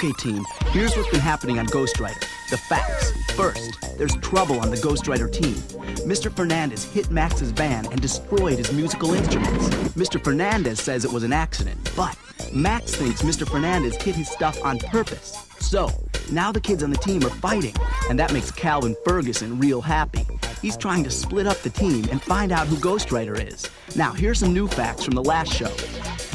Okay, team, here's what's been happening on Ghostwriter. The facts. First, there's trouble on the Ghostwriter team. Mr. Fernandez hit Max's van and destroyed his musical instruments. Mr. Fernandez says it was an accident, but Max thinks Mr. Fernandez hit his stuff on purpose. So, now the kids on the team are fighting, and that makes Calvin Ferguson real happy. He's trying to split up the team and find out who Ghostwriter is. Now, here's some new facts from the last show.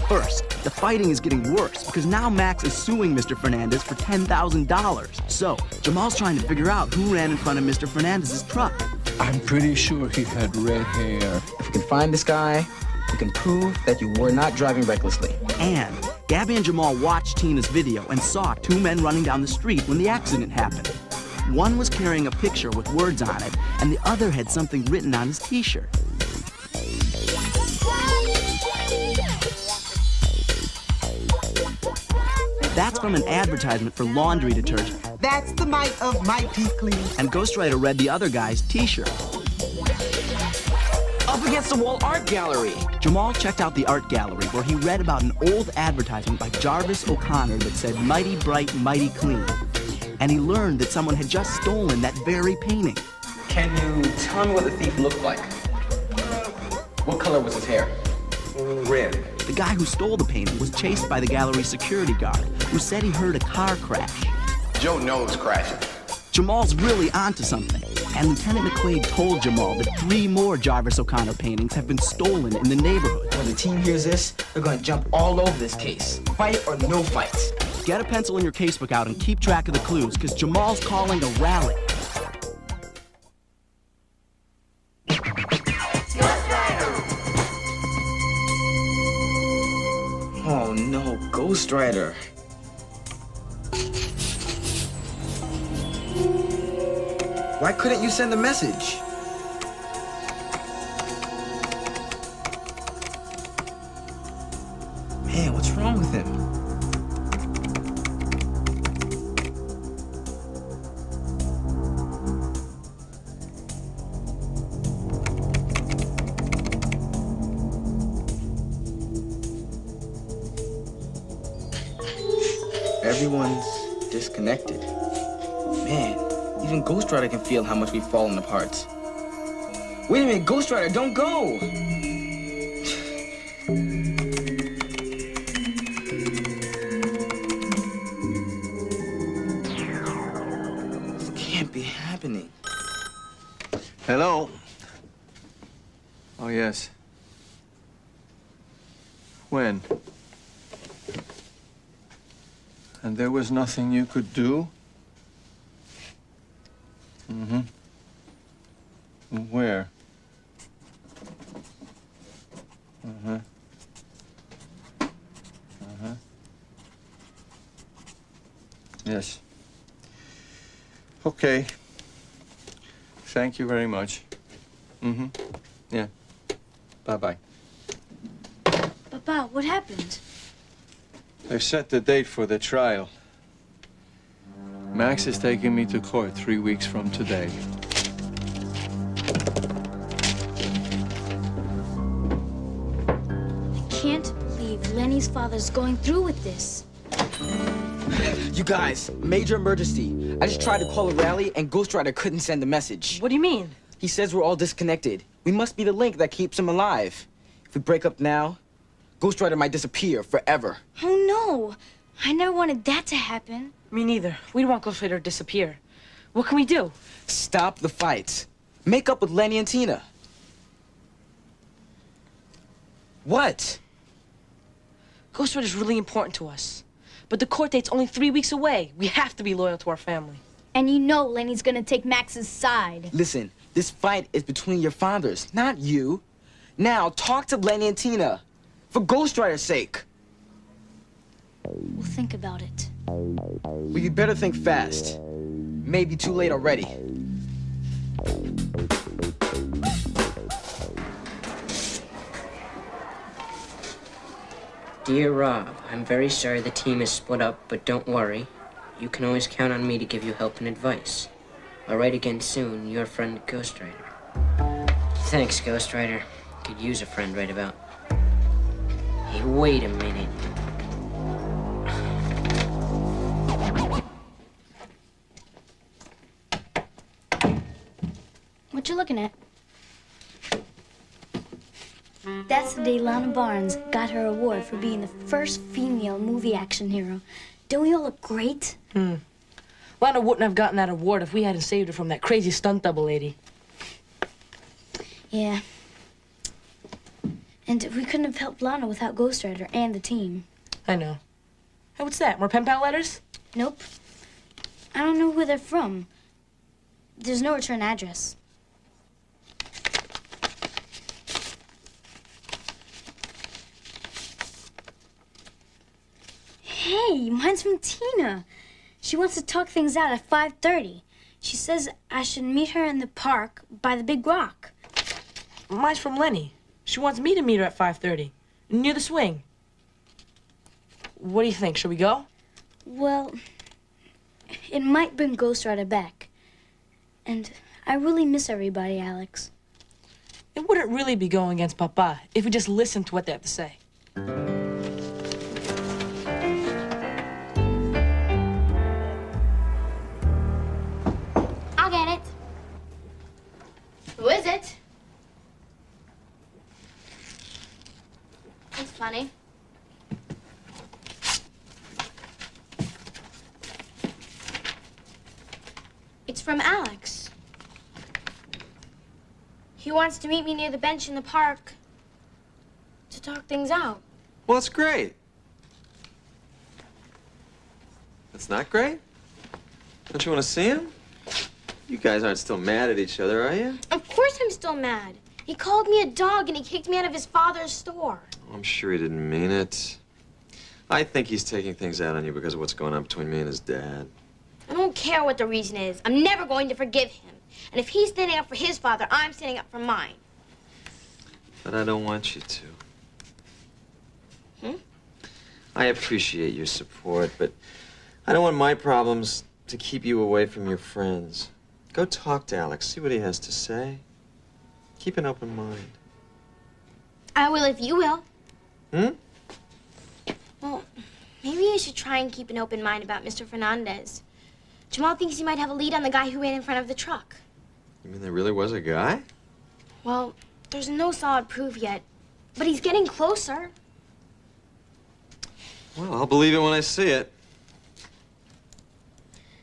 First, the fighting is getting worse because now Max is suing Mr. Fernandez for $10,000. So, Jamal's trying to figure out who ran in front of Mr. Fernandez's truck. I'm pretty sure he had red hair. If we can find this guy, we can prove that you were not driving recklessly. And Gaby and Jamal watched Tina's video and saw two men running down the street when the accident happened. One was carrying a picture with words on it, and the other had something written on his t-shirt. That's from an advertisement for laundry detergent. That's the might of Mighty Clean. And Ghostwriter read the other guy's t-shirt. Up against the wall art gallery. Jamal checked out the art gallery where he read about an old advertisement by Jarvis O'Connor that said mighty bright, mighty clean. And he learned that someone had just stolen that very painting. Can you tell me what the thief looked like? What color was his hair? Red. The guy who stole the painting was chased by the gallery's security guard, who said he heard a car crash. Joe knows crashing. Jamal's really onto something. And Lieutenant McQuaid told Jamal that 3 more Jarvis O'Connor paintings have been stolen in the neighborhood. When the team hears this, they're gonna jump all over this case. Fight or no fight. Get a pencil in your casebook out and keep track of the clues, because Jamal's calling a rally. Oh no, Ghostwriter. Why couldn't you send a message? Man, what's wrong with him? Everyone's disconnected. Man, even Ghostwriter can feel how much we've fallen apart. Wait a minute, Ghostwriter, don't go! This can't be happening. Hello? Oh, yes. When? And there was nothing you could do? Mm-hmm. Where? Uh-huh. Uh-huh. Yes. Okay. Thank you very much. Mm-hmm. Yeah. Bye-bye. Papa, what happened? They've set the date for the trial. Max is taking me to court 3 weeks from today. I can't believe Lenny's father's going through with this. You guys, major emergency. I just tried to call a rally and Ghostwriter couldn't send a message. What do you mean? He says we're all disconnected. We must be the link that keeps him alive. If we break up now, Ghostwriter might disappear forever. Oh no, I never wanted that to happen. Me neither. We don't want Ghostwriter to disappear. What can we do? Stop the fights. Make up with Lenni and Tina. What? Ghostwriter's really important to us. But the court date's only 3 weeks away. We have to be loyal to our family. And you know Lenny's gonna take Max's side. Listen, this fight is between your fathers, not you. Now, talk to Lenni and Tina. For Ghostwriter's sake. We'll think about it. Well, you better think fast. Maybe too late already. Dear Rob, I'm very sorry the team is split up, but don't worry. You can always count on me to give you help and advice. I'll write again soon, your friend Ghostwriter. Thanks, Ghostwriter. Could use a friend right about. Hey, wait a minute. What you looking at? That's the day Lana Barnes got her award for being the first female movie action hero. Don't we all look great? Lana wouldn't have gotten that award if we hadn't saved her from that crazy stunt double lady. Yeah. And we couldn't have helped Lana without Ghostwriter and the team. I know. Hey, what's that? More pen pal letters? Nope. I don't know who they're from. There's no return address. Hey, mine's from Tina. She wants to talk things out at 5:30. She says I should meet her in the park by the big rock. Mine's from Lenni. She wants me to meet her at 5:30, near the swing. What do you think? Should we go? Well, it might bring Ghostwriter back. And I really miss everybody, Alex. It wouldn't really be going against Papa if we just listened to what they have to say. I'll get it. Who is it? That's funny. It's from Alex. He wants to meet me near the bench in the park to talk things out. Well, that's great. That's not great? Don't you want to see him? You guys aren't still mad at each other, are you? Of course I'm still mad. He called me a dog and he kicked me out of his father's store. I'm sure he didn't mean it. I think he's taking things out on you because of what's going on between me and his dad. I don't care what the reason is. I'm never going to forgive him. And if he's standing up for his father, I'm standing up for mine. But I don't want you to. I appreciate your support, but I don't want my problems to keep you away from your friends. Go talk to Alex, see what he has to say. Keep an open mind. I will if you will. Hmm? Well, maybe you should try and keep an open mind about Mr. Fernandez. Jamal thinks he might have a lead on the guy who ran in front of the truck. You mean there really was a guy? Well, there's no solid proof yet, but he's getting closer. Well, I'll believe it when I see it.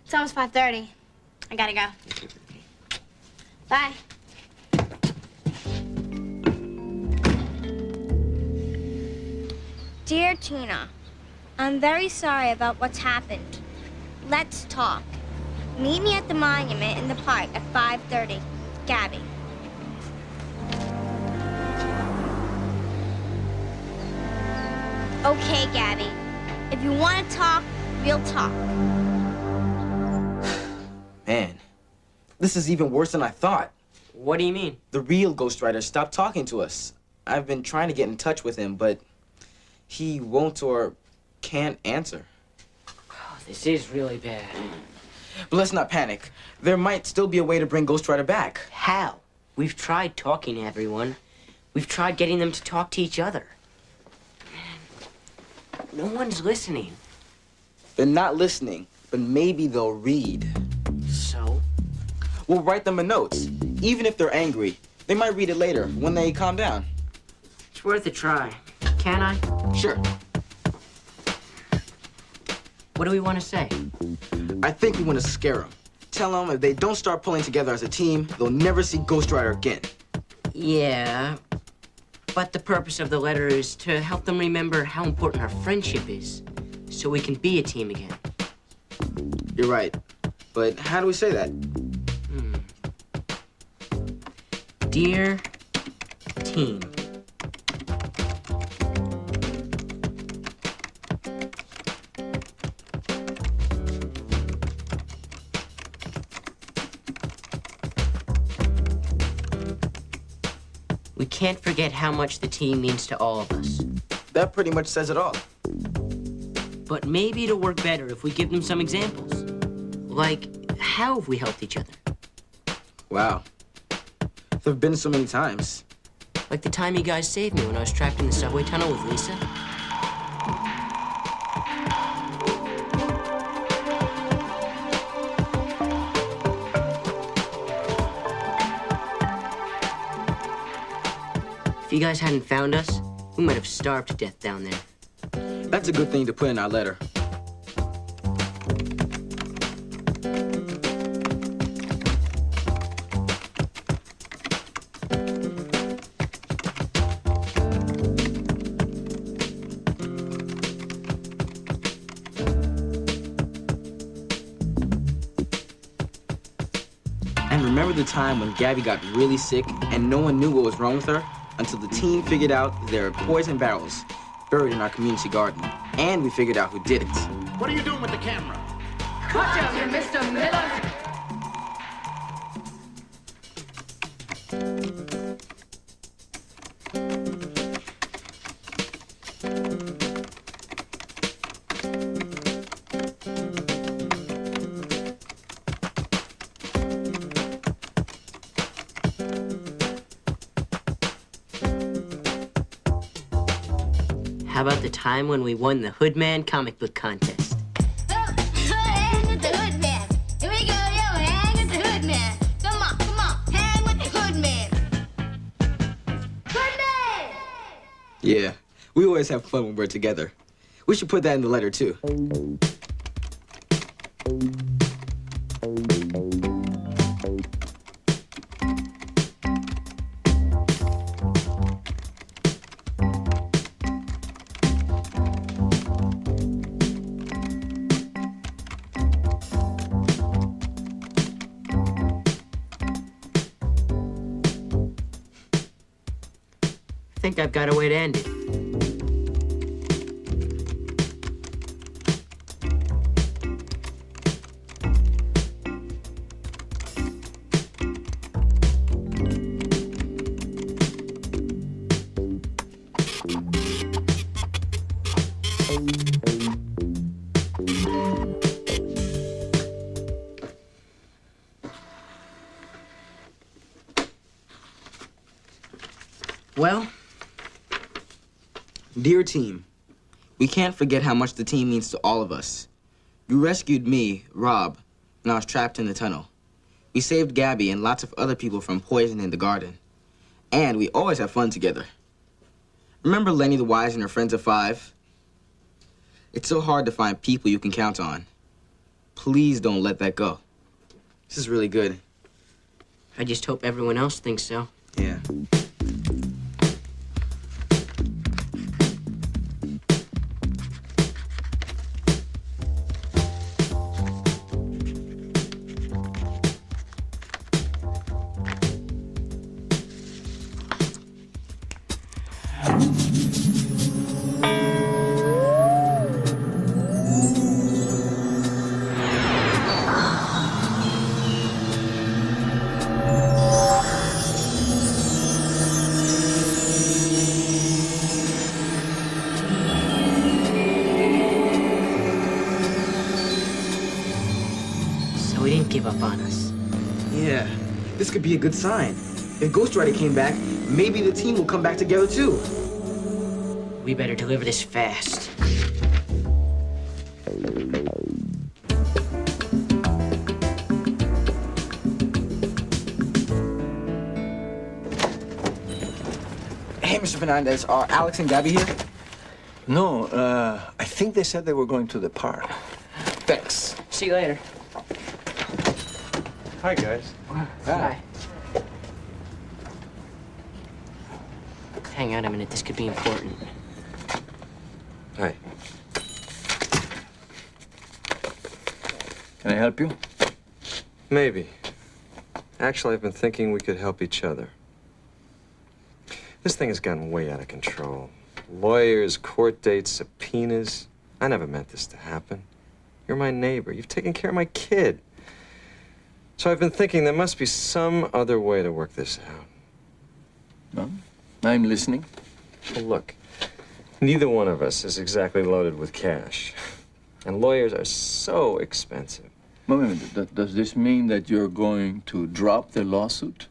It's almost 5:30. I gotta go. Bye. Dear Tina, I'm very sorry about what's happened. Let's talk. Meet me at the monument in the park at 5:30. Gaby. Okay, Gaby. If you want to talk, we'll talk. Man, this is even worse than I thought. What do you mean? The real Ghostwriter stopped talking to us. I've been trying to get in touch with him, but he won't or can't answer. Oh, this is really bad. But let's not panic. There might still be a way to bring Ghostwriter back. How? We've tried talking to everyone. We've tried getting them to talk to each other. No one's listening. They're not listening, but maybe they'll read. So? We'll write them a note. Even if they're angry, they might read it later when they calm down. It's worth a try. Can I? Sure. What do we want to say? I think we want to scare them. Tell them if they don't start pulling together as a team, they'll never see Ghostwriter again. Yeah, but the purpose of the letter is to help them remember how important our friendship is, so we can be a team again. You're right. But how do we say that? Dear team. We can't forget how much the team means to all of us. That pretty much says it all. But maybe it'll work better if we give them some examples. Like, how have we helped each other? Wow. There've been so many times. Like the time you guys saved me when I was trapped in the subway tunnel with Lisa. you guys hadn't found us, we might have starved to death down there. That's a good thing to put in our letter. And remember the time when Gaby got really sick and no one knew what was wrong with her until the team figured out there are poison barrels buried in our community garden. And we figured out who did it. What are you doing with the camera? Gotcha, Mr. Miller. How about the time when we won the Hoodman comic book contest? Hang with the Hoodman. Here we go, yo. Hang with the Hoodman. Come on. Hang with the Hoodman. Hoodman! Yeah, we always have fun when we're together. We should put that in the letter, too. I think I've got a way to end it. Well, Dear team, we can't forget how much the team means to all of us. You rescued me, Rob, when I was trapped in the tunnel. We saved Gaby and lots of other people from poison in the garden. And we always have fun together. Remember Lenni the Wise and her friends of 5? It's so hard to find people you can count on. Please don't let that go. This is really good. I just hope everyone else thinks so. Yeah. So he didn't give up on us. Yeah, this could be a good sign. If Ghostwriter came back, maybe the team will come back together too. We better deliver this fast. Hey, Mr. Fernandez, are Alex and Gaby here? No, I think they said they were going to the park. Thanks. See you later. Hi, guys. Bye. Hang on a minute, this could be important. Hi. Can I help you? Maybe. Actually, I've been thinking we could help each other. This thing has gotten way out of control. Lawyers, court dates, subpoenas. I never meant this to happen. You're my neighbor. You've taken care of my kid. So I've been thinking there must be some other way to work this out. No? I'm listening. Well, look, neither one of us is exactly loaded with cash. And lawyers are so expensive. Wait a minute. Does this mean that you're going to drop the lawsuit?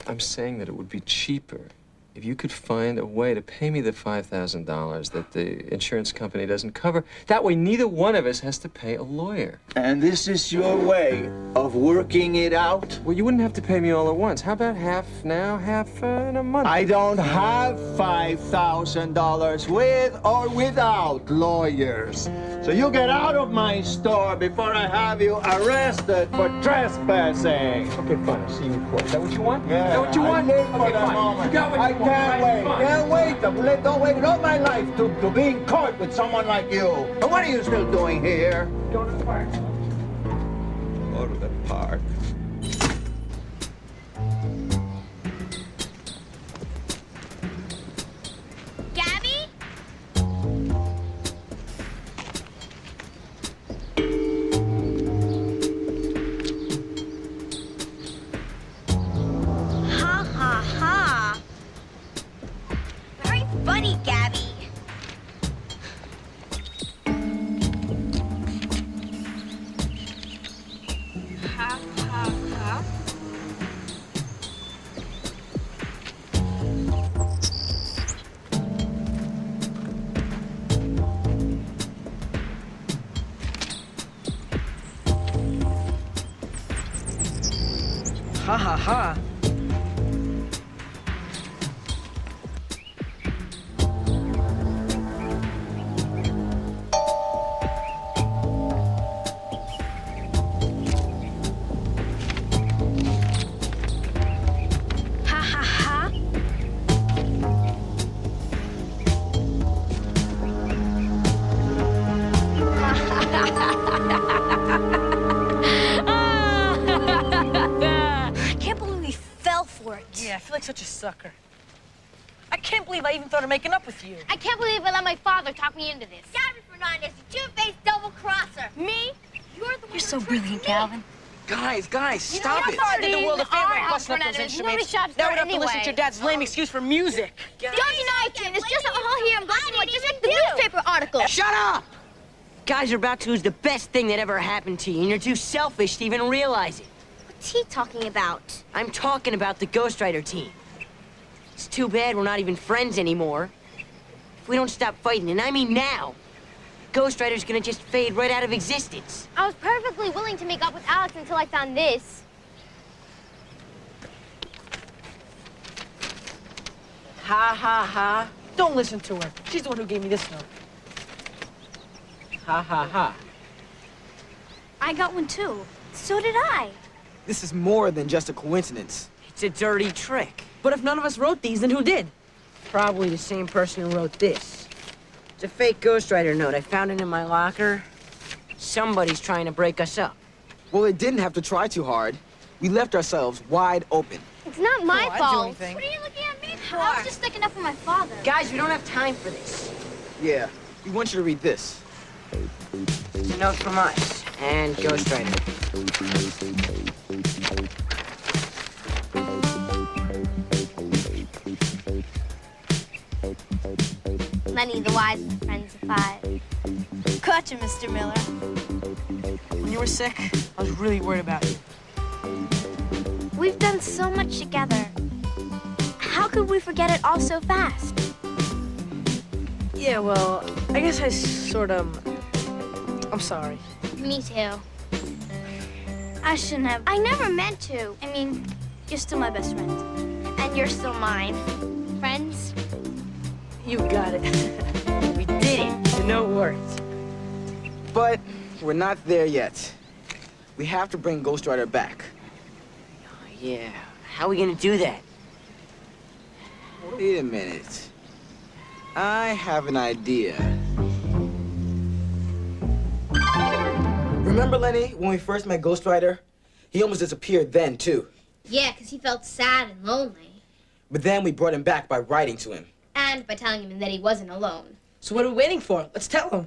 I'm saying that it would be cheaper if you could find a way to pay me the $5,000 that the insurance company doesn't cover, that way neither one of us has to pay a lawyer. And this is your way of working it out? Well, you wouldn't have to pay me all at once. How about half now, half in a month? I don't have $5,000 with or without lawyers. So you get out of my store before I have you arrested for trespassing. Okay, fine. I'll see you in court. Is that what you want? Yeah, Is that what you want? I live for Okay, the fine. moment. You got what you I want. can't wait. Fine. Can't wait. I've waited all my life to be in court with someone like you. And what are you still doing here? Go to the park. Go to the park. Gabby? Ha ha ha. Very funny, Gabby. Ha ha ha. Ha ha ha. Ha ha ha. I can't believe we fell for it. Yeah, I feel like such a sucker. I can't believe I even thought of making up with you. I can't believe I let my father talk me into this. Gabby Fernandez, you two-faced double-crosser. Me? You're the one. You're so brilliant, Calvin. Guys, You know, stop I'm it. sorry. Did the world a favor Our and house, busting up those Fernandez. Nobody instruments. shops Now there we don't have to listen to anyway. your dad's lame excuse for music. Don't deny it, Ken. It's just all here. I'm going to just like the newspaper article. Shut up! Guys are about to lose the best thing that ever happened to you, and you're too selfish to even realize it. What's he talking about? I'm talking about the Ghostwriter team. It's too bad we're not even friends anymore. If we don't stop fighting, and I mean now, Ghostwriter's gonna just fade right out of existence. I was perfectly willing to make up with Alex until I found this. Ha ha ha. Don't listen to her. She's the one who gave me this note. Ha ha ha. I got one too. So did I. This is more than just a coincidence. It's a dirty trick. But if none of us wrote these, then who did? Probably the same person who wrote this. It's a fake Ghostwriter note. I found it in my locker. Somebody's trying to break us up. Well, they didn't have to try too hard. We left ourselves wide open. It's not my Oh, I'd do fault. anything. What are you looking at me for? I was just sticking up for my father. Guys, we don't have time for this. Yeah, we want you to read this. It's a note from us and Ghostwriter. Lenni, the wise and friends of five. Gotcha, Mr. Miller. When you were sick, I was really worried about you. We've done so much together. How could we forget it all so fast? Yeah, well, I guess I sort of... I'm sorry. Me too. I shouldn't have. I never meant to. I mean, you're still my best friend. And you're still mine. Friends? You got it. We did it. The note worked. But we're not there yet. We have to bring Ghostwriter back. Yeah. How are we gonna do that? Wait a minute. I have an idea. Remember, Lenni, when we first met Ghostwriter? He almost disappeared then, too. Yeah, because he felt sad and lonely. But then we brought him back by writing to him. And by telling him that he wasn't alone. So what are we waiting for? Let's tell him.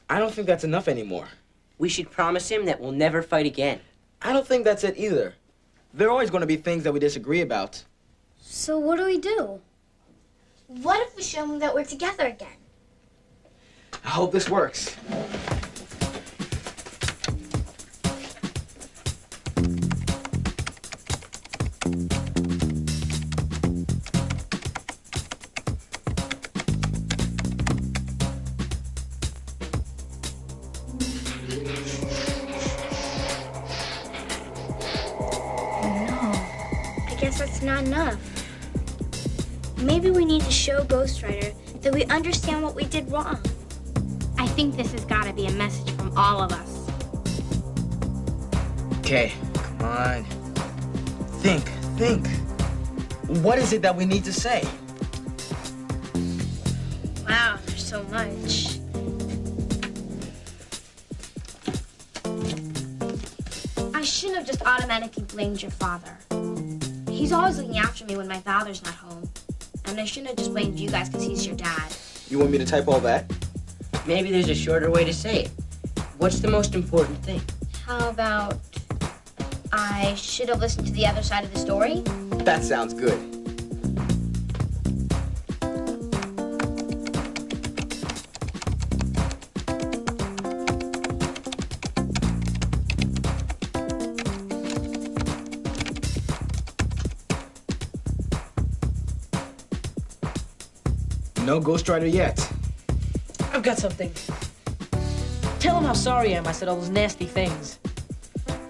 I don't think that's enough anymore. We should promise him that we'll never fight again. I don't think that's it either. There are always going to be things that we disagree about. So what do we do? What if we show him that we're together again? I hope this works. guess that's not enough. Maybe we need to show Ghostwriter that we understand what we did wrong. I think this has got to be a message from all of us. Okay, come on. Think. What is it that we need to say? Wow, there's so much. I shouldn't have just automatically blamed your father. He's always looking after me when my father's not home. And I shouldn't have just blamed you guys because he's your dad. You want me to type all that? Maybe there's a shorter way to say it. What's the most important thing? How about I should have listened to the other side of the story? That sounds good. No Ghostwriter yet. I've got something. Tell him how sorry I am I said all those nasty things.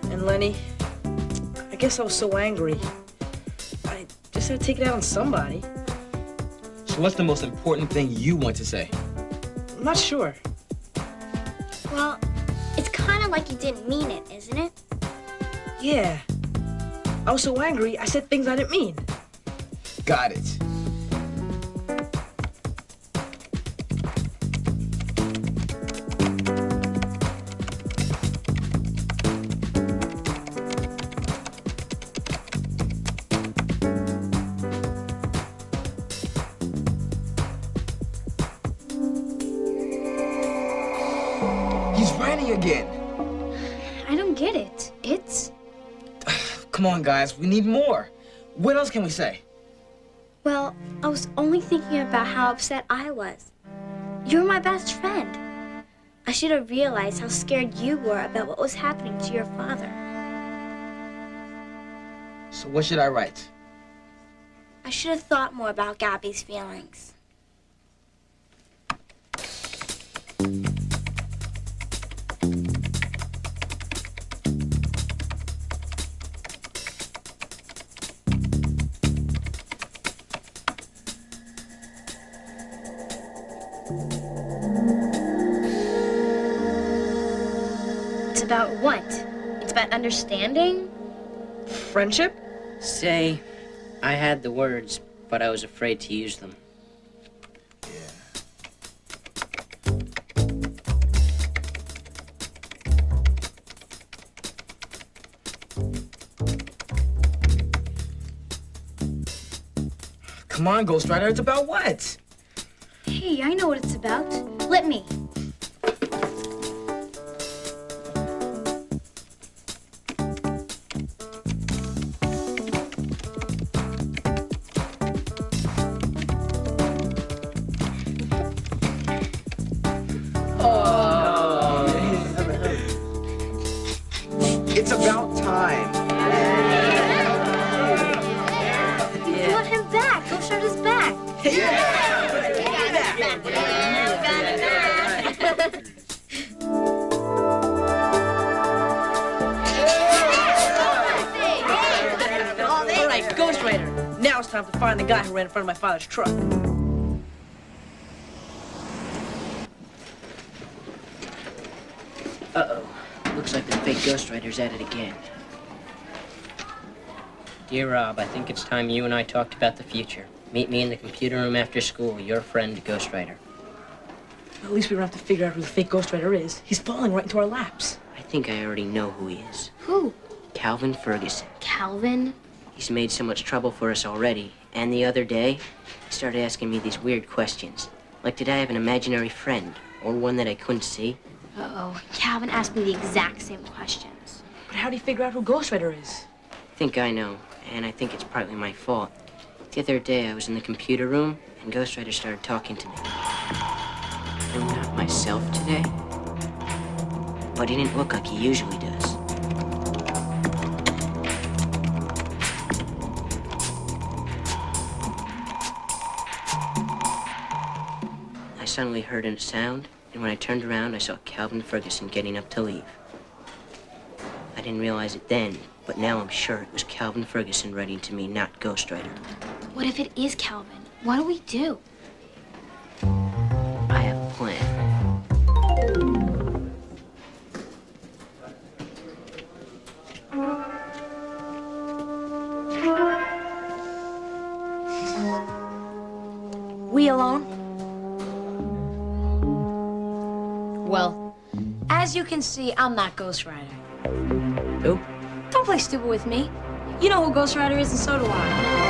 And Lenny, I guess I was so angry. I just had to take it out on somebody. So what's the most important thing you want to say? I'm not sure. Well, it's kind of like you didn't mean it, isn't it? Yeah. I was so angry, I said things I didn't mean. Got it. He's writing again. I don't get it. It's... Come on, guys. We need more. What else can we say? Well, I was only thinking about how upset I was. You're my best friend. I should have realized how scared you were about what was happening to your father. So what should I write? I should have thought more about Gabby's feelings. It's about what? It's about understanding? Friendship? Say, I had the words, but I was afraid to use them. Come on, Ghostwriter. It's about what? Hey, I know what it's about. Let me. It's about time. You brought him back. Ghostwriter's back. All right, Ghostwriter. Now it's time to find the guy who ran in front of my father's truck. Uh-oh. Looks like the fake Ghostwriter's at it again. Dear Rob, I think it's time you and I talked about the future. Meet me in the computer room after school. Your friend, Ghostwriter. At least we don't have to figure out who the fake Ghostwriter is. He's falling right into our laps. I think I already know who he is. Who? Calvin Ferguson. Calvin? He's made so much trouble for us already. And the other day, he started asking me these weird questions. Like, did I have an imaginary friend? Or one that I couldn't see? Uh-oh. Calvin asked me the exact same questions. But how do you figure out who Ghostwriter is? I think I know, and I think it's partly my fault. The other day, I was in the computer room, and Ghostwriter started talking to me. I'm not myself today, but he didn't look like he usually does. I suddenly heard a sound, and when I turned around, I saw Calvin Ferguson getting up to leave. I didn't realize it then, but now I'm sure it was Calvin Ferguson writing to me, not Ghostwriter. What if it is Calvin? What do we do? I have a plan. We alone? Well, as you can see, I'm not Ghostwriter. Who? Don't play stupid with me. You know who Ghostwriter is, and so do I.